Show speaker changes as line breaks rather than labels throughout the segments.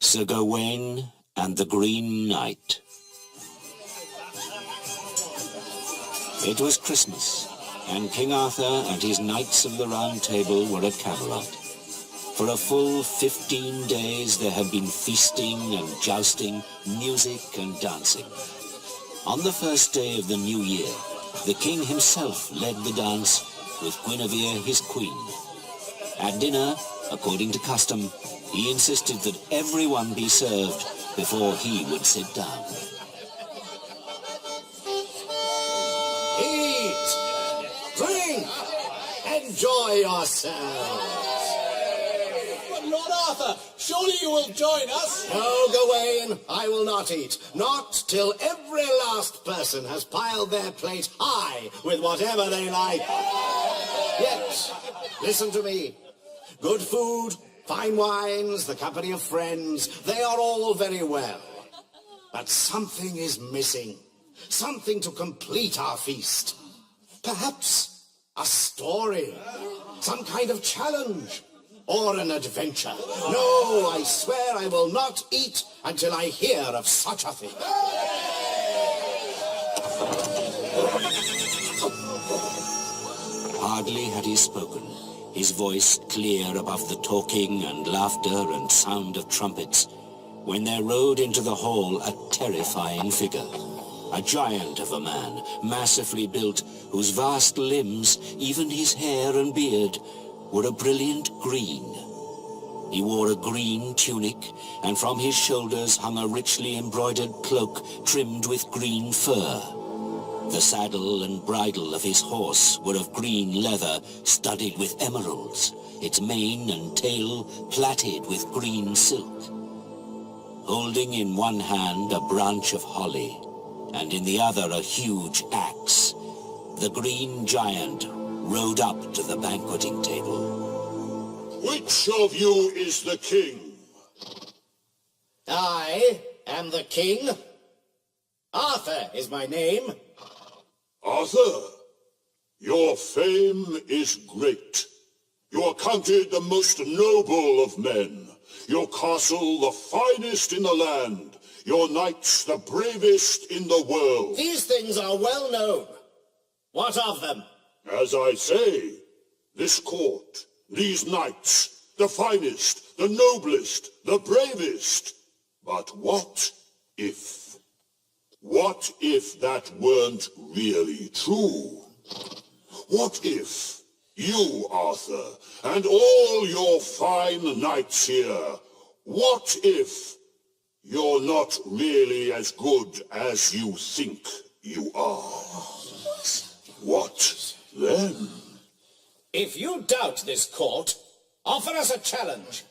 Sir Gawain and the Green Knight. It was Christmas, and King Arthur and his Knights of the Round Table were at Camelot. For a full 15 days there had been feasting and jousting, music and dancing. On the first day of the new year, the king himself led the dance with Guinevere, his queen. At dinner, according to custom, he insisted that everyone be served before he would sit down.
Eat! Drink! Enjoy yourselves!
But Lord Arthur, surely you will join us?
No, Gawain, I will not eat. Not till every last person has piled their plate high with whatever they like. Yet, listen to me. Good food, fine wines, the company of friends, they are all very well. But something is missing. Something to complete our feast. Perhaps a story, some kind of challenge, or an adventure. No, I swear I will not eat until I hear of such a thing.
Hardly had he spoken, his voice clear above the talking and laughter and sound of trumpets, when there rode into the hall a terrifying figure. A giant of a man, massively built, whose vast limbs, even his hair and beard, were a brilliant green. He wore a green tunic, and from his shoulders hung a richly embroidered cloak trimmed with green fur. The saddle and bridle of his horse were of green leather studded with emeralds, its mane and tail plaited with green silk. Holding in one hand a branch of holly, and in the other a huge axe, the green giant rode up to the banqueting table.
Which of you is the king?
I am the king. Arthur is my name.
Arthur, your fame is great. You are counted the most noble of men. Your castle the finest in the land. Your knights the bravest in the world.
These things are well known. What of them?
As I say, this court, these knights, the finest, the noblest, the bravest. But what if? What if that weren't really true? What if you, Arthur, and all your fine knights here, what if you're not really as good as you think you are? What then?
If you doubt this court, offer us a challenge.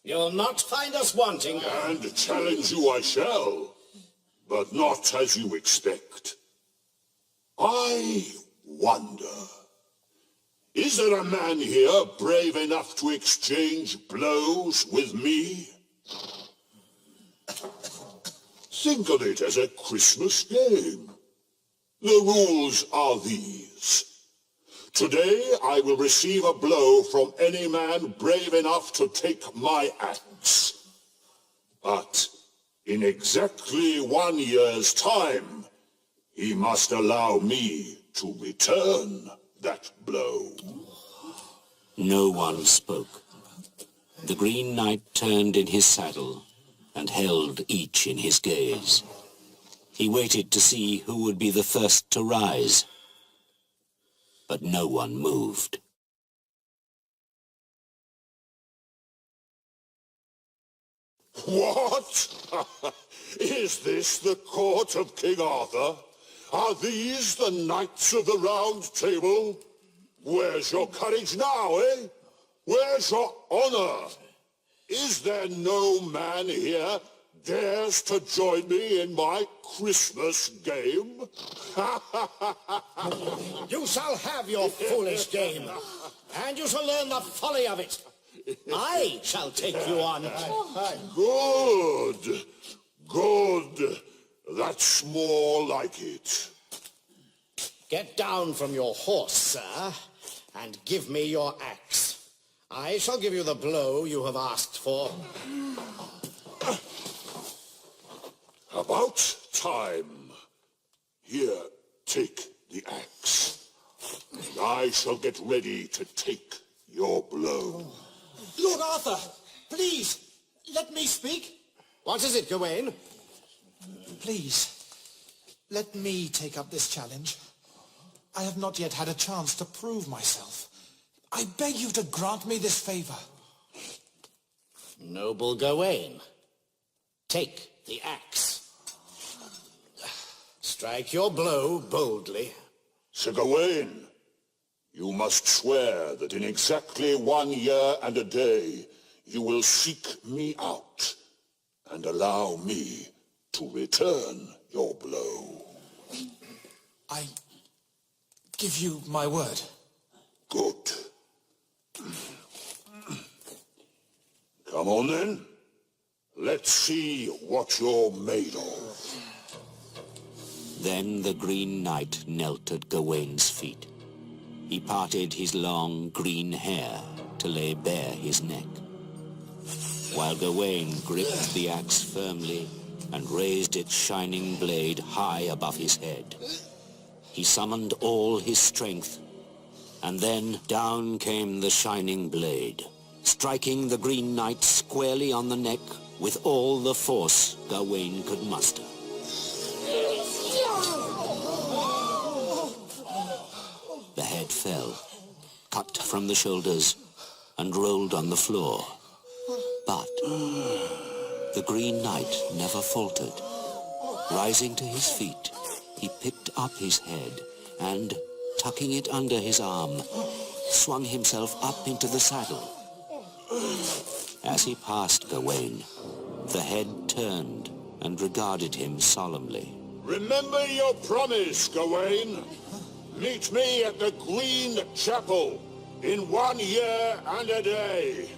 You'll not find us wanting.
And challenge you I shall, but not as you expect. I wonder, is there a man here brave enough to exchange blows with me? Think of it as a Christmas game. The rules are these. Today I will receive a blow from any man brave enough to take my axe. But in exactly 1 year's time, he must allow me to return that blow.
No one spoke. The Green Knight turned in his saddle and held each in his gaze. He waited to see who would be the first to rise, but no one moved.
What? Is this the court of King Arthur? Are these the Knights of the Round Table? Where's your courage now, eh? Where's your honor? Is there no man here dares to join me in my Christmas game?
You shall have your foolish game, and you shall learn the folly of it. I shall take you on.
Good. Good. That's more like it.
Get down from your horse, sir, and give me your axe. I shall give you the blow you have asked for.
About time. Here, take the axe. And I shall get ready to take your blow.
Lord Arthur, please, let me speak.
What is it, Gawain?
Please, let me take up this challenge. I have not yet had a chance to prove myself. I beg you to grant me this favor.
Noble Gawain, take the axe. Strike your blow boldly.
Sir Gawain, you must swear that in exactly 1 year and a day you will seek me out and allow me to return your blow.
I give you my word.
Good. Come on then. Let's see what you're made of.
Then the Green Knight knelt at Gawain's feet. He parted his long green hair to lay bare his neck, while Gawain gripped the axe firmly and raised its shining blade high above his head. He summoned all his strength, and then down came the shining blade, striking the Green Knight squarely on the neck with all the force Gawain could muster. The head fell, cut from the shoulders, and rolled on the floor. But the Green Knight never faltered. Rising to his feet, he picked up his head and, tucking it under his arm, swung himself up into the saddle. As he passed Gawain, the head turned and regarded him solemnly.
Remember your promise, Gawain. Meet me at the Green Chapel in 1 year and a day.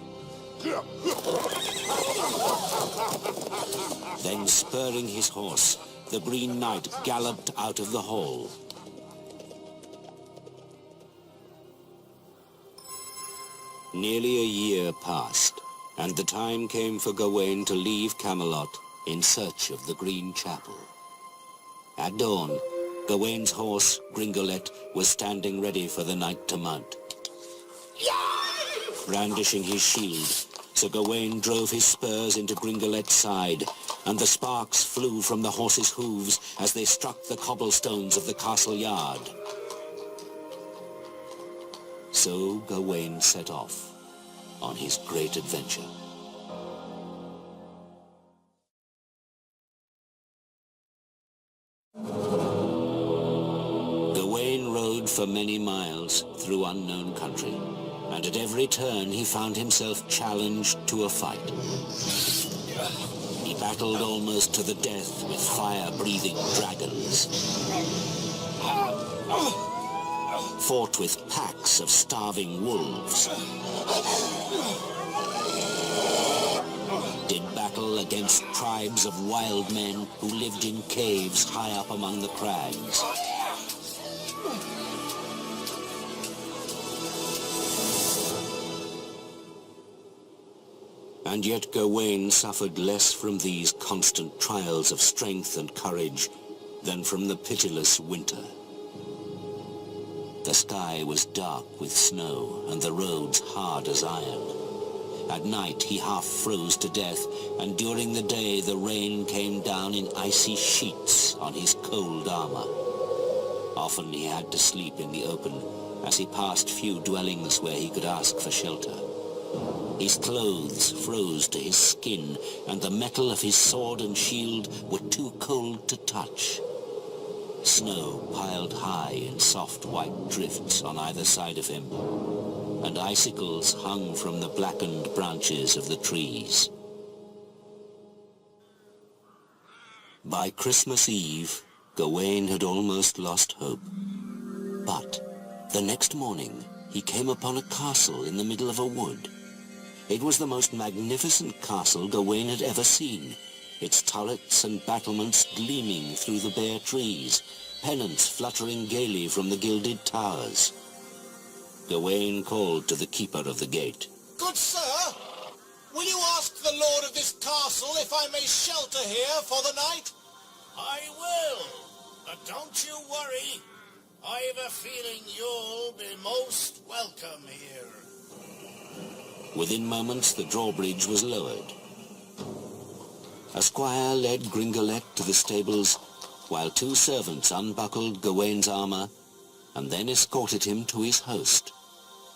Then, spurring his horse, the Green Knight galloped out of the hall. Nearly a year passed, and the time came for Gawain to leave Camelot in search of the Green Chapel. At dawn, Gawain's horse, Gringolet, was standing ready for the knight to mount. Brandishing his shield, Sir Gawain drove his spurs into Gringolet's side, and the sparks flew from the horse's hooves as they struck the cobblestones of the castle yard. So Gawain set off on his great adventure. Gawain rode for many miles through unknown country, and at every turn he found himself challenged to a fight. He battled almost to the death with fire-breathing dragons, fought with packs of starving wolves, did battle against tribes of wild men who lived in caves high up among the crags. And yet Gawain suffered less from these constant trials of strength and courage than from the pitiless winter. The sky was dark with snow and the roads hard as iron. At night he half froze to death, and during the day the rain came down in icy sheets on his cold armor. Often he had to sleep in the open, as he passed few dwellings where he could ask for shelter. His clothes froze to his skin, and the metal of his sword and shield were too cold to touch. Snow piled high in soft white drifts on either side of him, and icicles hung from the blackened branches of the trees. By Christmas Eve, Gawain had almost lost hope. But the next morning, he came upon a castle in the middle of a wood. It was the most magnificent castle Gawain had ever seen, its turrets and battlements gleaming through the bare trees, pennants fluttering gaily from the gilded towers. Gawain called to the keeper of the gate.
Good sir, will you ask the lord of this castle if I may shelter here for the night?
I will, but don't you worry. I've a feeling you'll be most welcome here.
Within moments, the drawbridge was lowered. A squire led Gringolet to the stables, while two servants unbuckled Gawain's armor and then escorted him to his host,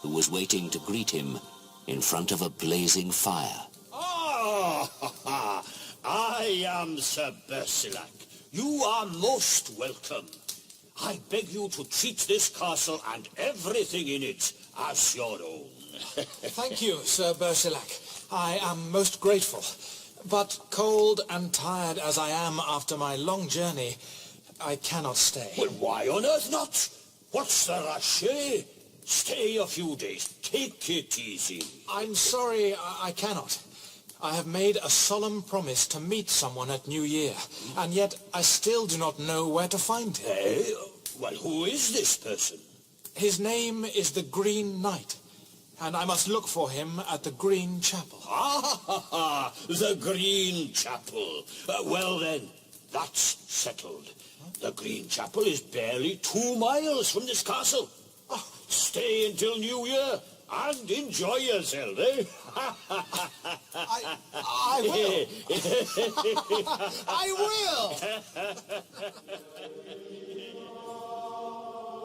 who was waiting to greet him in front of a blazing fire.
Ah, I am Sir Bersilac. You are most welcome. I beg you to treat this castle and everything in it as your own.
Thank you, Sir Bersilac. I am most grateful. But cold and tired as I am after my long journey, I cannot stay.
Well, why on earth not? What's the rush, eh? Stay a few days. Take it easy.
I'm sorry, I cannot. I have made a solemn promise to meet someone at New Year, and yet I still do not know where to find him.
Eh? Well, who is this person?
His name is the Green Knight, and I must look for him at the Green Chapel.
Ah, the Green Chapel. Well then, that's settled. The Green Chapel is barely 2 miles from this castle. Oh, stay until New Year and enjoy yourself, eh?
I will. I will.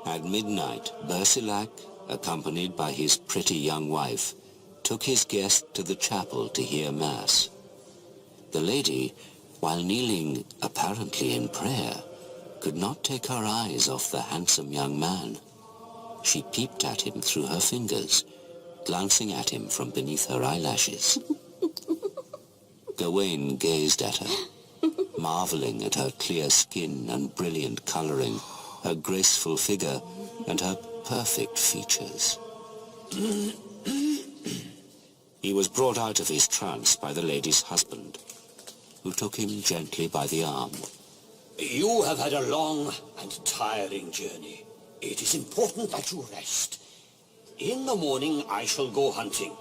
At midnight, Bersilac, accompanied by his pretty young wife, took his guest to the chapel to hear Mass. The lady, while kneeling apparently in prayer, could not take her eyes off the handsome young man. She peeped at him through her fingers, glancing at him from beneath her eyelashes. Gawain gazed at her, marveling at her clear skin and brilliant coloring, her graceful figure, and her perfect features. He was brought out of his trance by the lady's husband, who took him gently by the arm.
You have had a long and tiring journey. It is important that you rest. In the morning I shall go hunting,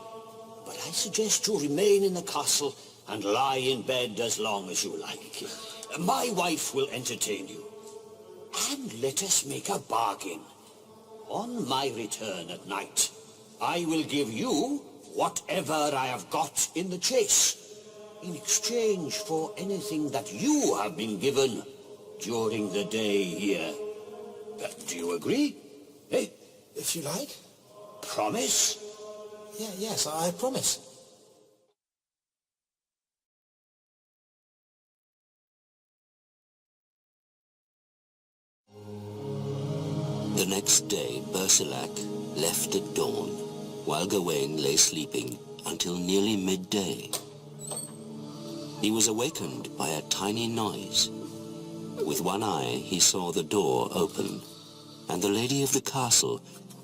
but I suggest you remain in the castle and lie in bed as long as you like. My wife will entertain you. And let us make a bargain. On my return at night, I will give you whatever I have got in the chase, in exchange for anything that you have been given during the day here. Do you agree? Eh?
If you like.
Promise?
Yes, I promise.
The next day, Bersilac left at dawn, while Gawain lay sleeping until nearly midday. He was awakened by a tiny noise. With one eye, he saw the door open, and the lady of the castle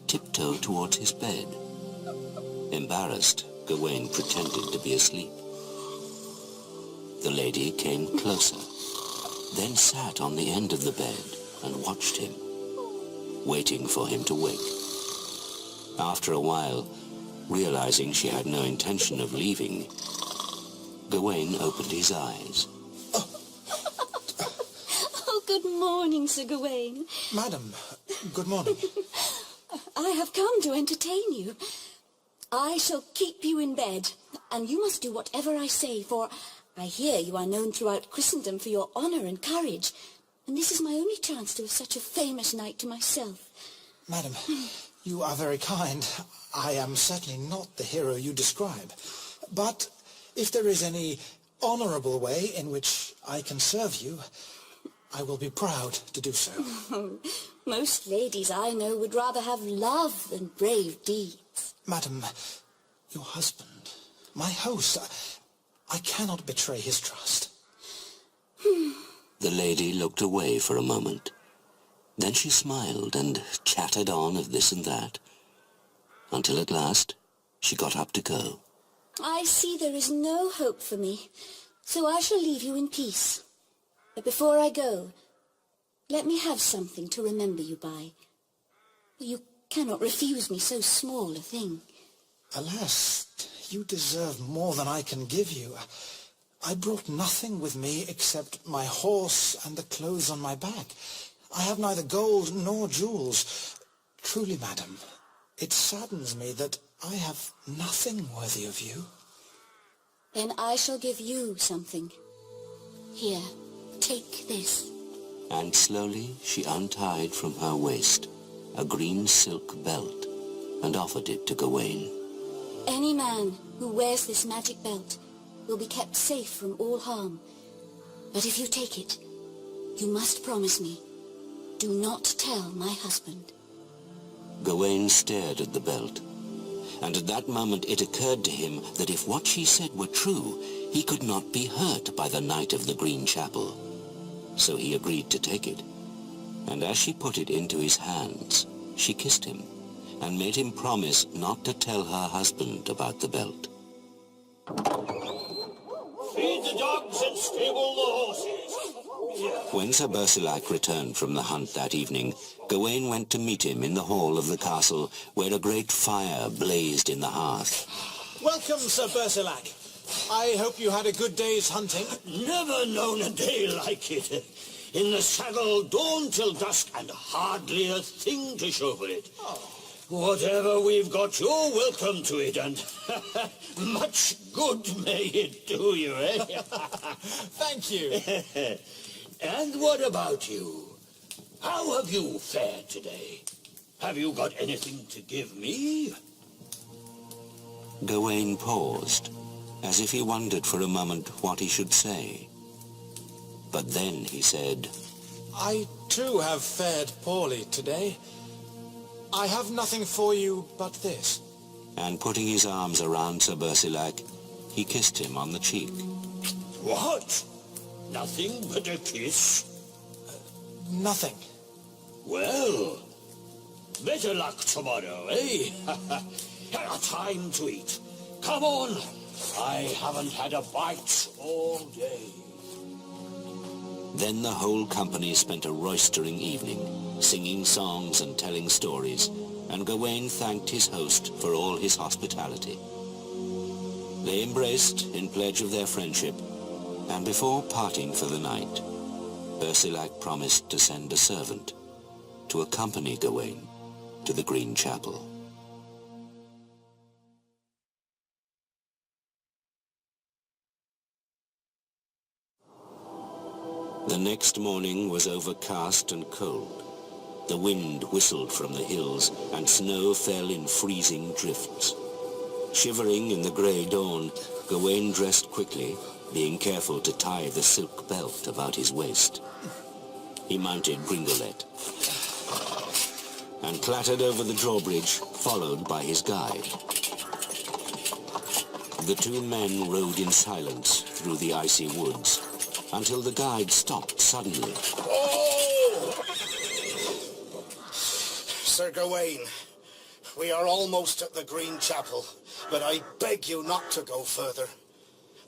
tiptoe towards his bed. Embarrassed, Gawain pretended to be asleep. The lady came closer, then sat on the end of the bed and watched him, waiting for him to wake. After a while, realizing she had no intention of leaving, Gawain opened his eyes.
Oh, good morning, Sir Gawain.
Madam, good morning.
I have come to entertain you. I shall keep you in bed, and you must do whatever I say, for I hear you are known throughout Christendom for your honour and courage, and this is my only chance to have such a famous knight to myself.
Madam, you are very kind. I am certainly not the hero you describe. But if there is any honourable way in which I can serve you, I will be proud to do so.
Most ladies I know would rather have love than brave deeds.
Madam, your husband, my host, I cannot betray his trust.
The lady looked away for a moment. Then she smiled and chattered on of this and that, until at last she got up to go.
I see there is no hope for me, so I shall leave you in peace. But before I go, let me have something to remember you by. You cannot refuse me so small a thing.
Alas, you deserve more than I can give you. I brought nothing with me except my horse and the clothes on my back. I have neither gold nor jewels. Truly, madam, it saddens me that I have nothing worthy of you.
Then I shall give you something. Here, take this.
And slowly she untied from her waist a green silk belt and offered it to Gawain.
Any man who wears this magic belt will be kept safe from all harm. But if you take it, you must promise me, do not tell my husband.
Gawain stared at the belt, and at that moment it occurred to him that if what she said were true, he could not be hurt by the Knight of the Green Chapel. So he agreed to take it, and as she put it into his hands, she kissed him, and made him promise not to tell her husband about the belt.
Feed the dogs and stable the horses.
When Sir Bersilac returned from the hunt that evening, Gawain went to meet him in the hall of the castle, where a great fire blazed in the hearth.
Welcome, Sir Bersilac. I hope you had a good day's hunting.
Never known a day like it. In the saddle, dawn till dusk, and hardly a thing to show for it. Whatever we've got, you're welcome to it, and much good may it do you, eh?
Thank you.
And what about you? How have you fared today? Have you got anything to give me?
Gawain paused, as if he wondered for a moment what he should say. But then he said,
I too have fared poorly today. I have nothing for you but this.
And putting his arms around Sir Bersilac, he kissed him on the cheek.
What? Nothing but a kiss?
Nothing.
Well, better luck tomorrow, eh? Time to eat. Come on. I haven't had a bite all day.
Then the whole company spent a roistering evening, singing songs and telling stories, and Gawain thanked his host for all his hospitality. They embraced in pledge of their friendship, and before parting for the night, Bersilac promised to send a servant to accompany Gawain to the Green Chapel. The next morning was overcast and cold. The wind whistled from the hills, and snow fell in freezing drifts. Shivering in the grey dawn, Gawain dressed quickly, being careful to tie the silk belt about his waist. He mounted Gringolet and clattered over the drawbridge, followed by his guide. The two men rode in silence through the icy woods, until the guide stopped suddenly.
Oh! Sir Gawain, we are almost at the Green Chapel, but I beg you not to go further.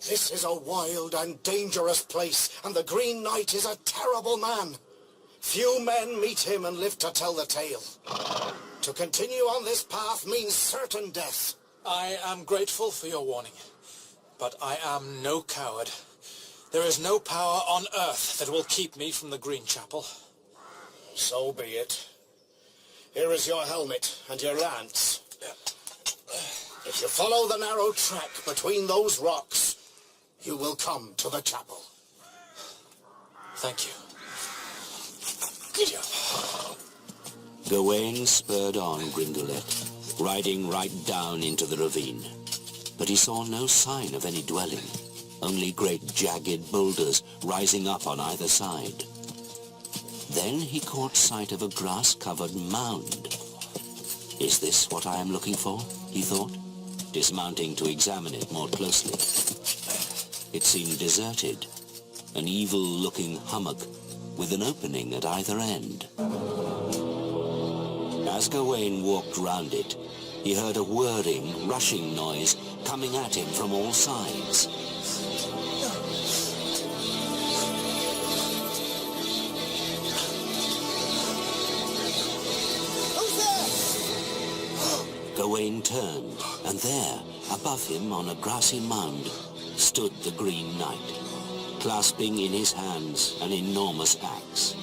This is a wild and dangerous place, and the Green Knight is a terrible man. Few men meet him and live to tell the tale. To continue on this path means certain death.
I am grateful for your warning, but I am no coward. There is no power on earth that will keep me from the Green Chapel.
So be it. Here is your helmet and your lance. If you follow the narrow track between those rocks, you will come to the chapel.
Thank you.
Giddy up.
Gawain spurred on Gringolet, riding right down into the ravine. But he saw no sign of any dwelling, only great jagged boulders rising up on either side. Then he caught sight of a grass-covered mound. Is this what I am looking for? He thought, dismounting to examine it more closely. It seemed deserted, an evil-looking hummock with an opening at either end. As Gawain walked round it, he heard a whirring, rushing noise coming at him from all sides. Gawain turned, and there, above him on a grassy mound, stood the Green Knight, clasping in his hands an enormous axe.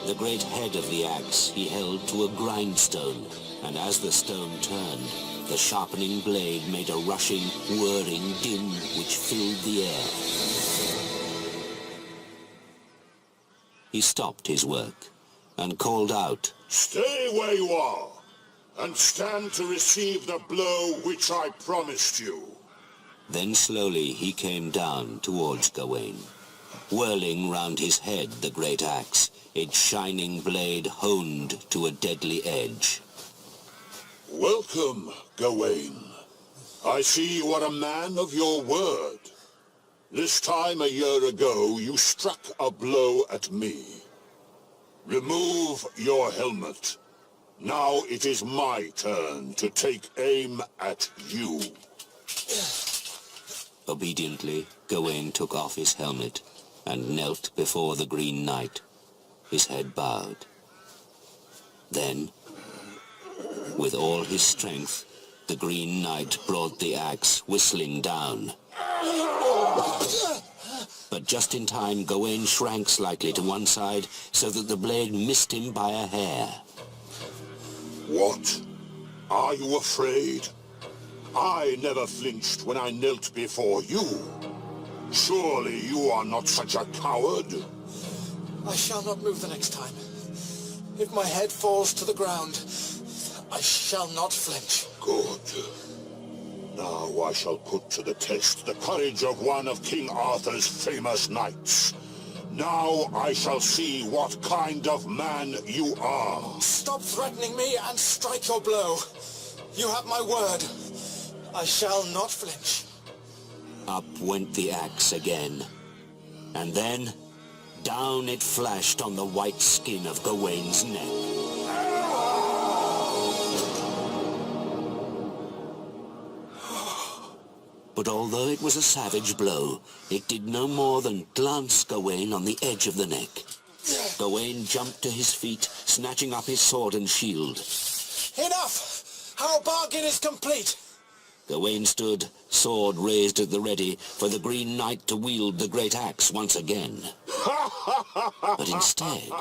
The great head of the axe he held to a grindstone, and as the stone turned, the sharpening blade made a rushing, whirring din which filled the air. He stopped his work and called out,
"Stay where you are, and stand to receive the blow which I promised you."
Then slowly he came down towards Gawain, whirling round his head the great axe, its shining blade honed to a deadly edge.
"Welcome, Gawain. I see you are a man of your word. This time a year ago you struck a blow at me. Remove your helmet. Now it is my turn to take aim at you."
Obediently, Gawain took off his helmet and knelt before the Green Knight, his head bowed. Then, with all his strength, the Green Knight brought the axe whistling down. But just in time, Gawain shrank slightly to one side so that the blade missed him by a hair.
"What? Are you afraid? I never flinched when I knelt before you. Surely you are not such a coward."
I shall not move the next time. If my head falls to the ground, I shall not flinch.
Good. Now I shall put to the test the courage of one of King Arthur's famous knights. Now I shall see what kind of man you are.
Stop threatening me and strike your blow. You have my word. I shall not flinch.
Up went the axe again, and then down it flashed on the white skin of Gawain's neck. But although it was a savage blow, it did no more than glance Gawain on the edge of the neck. Gawain jumped to his feet, snatching up his sword and shield.
Enough! Our bargain is complete.
Gawain stood, sword raised at the ready, for the Green Knight to wield the great axe once again. But instead,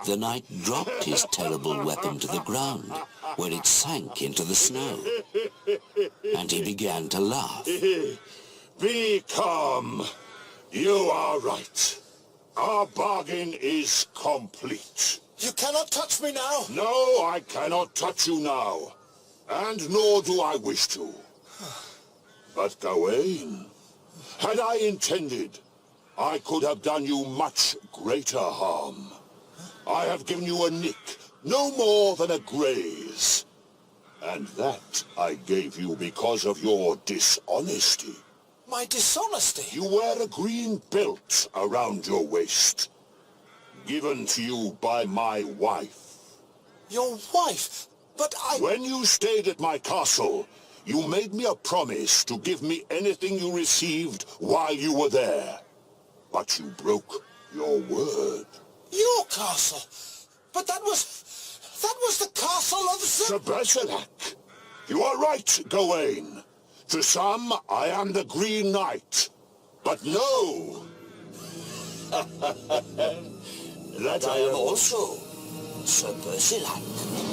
the knight dropped his terrible weapon to the ground, where it sank into the snow, and he began to laugh.
Be calm. You are right. Our bargain is complete.
You cannot touch me now.
No, I cannot touch you now. And nor do I wish to. But Gawain, had I intended, I could have done you much greater harm. I have given you a nick, no more than a graze. And that I gave you because of your dishonesty.
My dishonesty?
You wear a green belt around your waist, given to you by my wife.
Your wife? But I...
When you stayed at my castle, you made me a promise to give me anything you received while you were there. But you broke your word.
Your castle? But that was the castle of
Sebesilac. You are right, Gawain. To some, I am the Green Knight. But no!
That I am also Sebesilac.